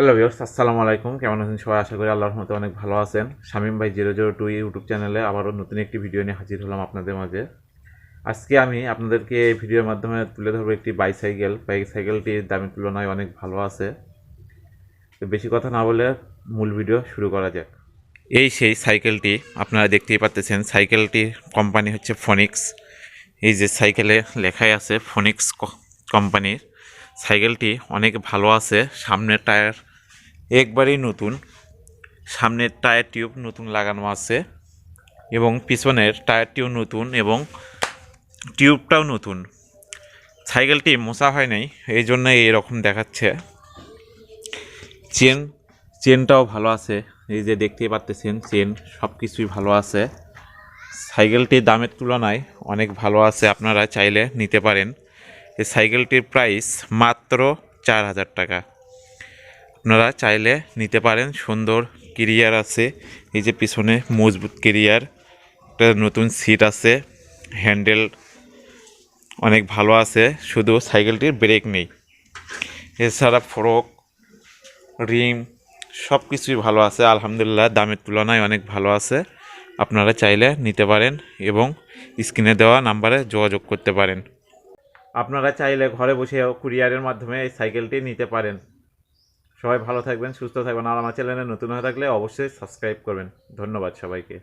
Hello viewers, আসসালামু আলাইকুম। কেমন আছেন সবাই? আশা করি আল্লাহর রহমতে অনেক ভালো আছেন। শামীম ভাই 002 ইউটিউব চ্যানেলে আবারও নতুন একটি ভিডিও নিয়ে হাজির হলাম আপনাদের মাঝে। আজকে আমি আপনাদেরকে এই ভিডিওর মাধ্যমে তুলে ধরবো একটি বাইসাইকেল। বাইসাইকেলটির দামের তুলনায় অনেক ভালো আছে। তো বেশি কথা না বলে মূল ভিডিও শুরু করা যাক। এই সেই সাইকেলটি, আপনারা দেখতেই পাচ্ছেন। সাইকেলটির কোম্পানি হচ্ছে ফোনিক্স। এই যে সাইকেলে লেখাই আছে ফোনিক্স কোম্পানির। সাইকেলটি অনেক ভালো আছে। সামনের টায়ার একবারেই নতুন, সামনের টায়ার টিউব নতুন লাগানো আছে এবং পিছনের টায়ার টিউব নতুন এবং টিউবটাও নতুন। সাইকেলটি মোছা হয় নাই, এই জন্য এরকম দেখাচ্ছে। চেনটাও ভালো আছে, এই যে দেখতেই পাচ্ছেন চেন সব কিছুই ভালো আছে। সাইকেলটির দামের তুলনায় অনেক ভালো আছে, আপনারা চাইলে নিতে পারেন। এই সাইকেলটির প্রাইস মাত্র 4,000 টাকা। আপনারা চাইলে নিতে পারেন। সুন্দর কেরিয়ার আছে, এই যে পিছনে মজবুত কেরিয়ার, একটা নতুন সিট আছে, হ্যান্ডেল অনেক ভালো আছে, শুধু সাইকেলটির ব্রেক নেই। এছাড়া ফোরক, রিম সব কিছুই ভালো আছে আলহামদুলিল্লাহ। দামের তুলনায় অনেক ভালো আছে। আপনারা চাইলে নিতে পারেন এবং স্ক্রিনে দেওয়া নাম্বারে যোগাযোগ করতে পারেন। আপনারা চাইলে ঘরে বসে কুরিয়ারের মাধ্যমে এই সাইকেলটি নিতে পারেন। সবাই ভালো থাকবেন, সুস্থ থাকবেন। আর আমার চ্যানেলে নতুন হয়ে থাকলে অবশ্যই সাবস্ক্রাইব করবেন। ধন্যবাদ সবাইকে।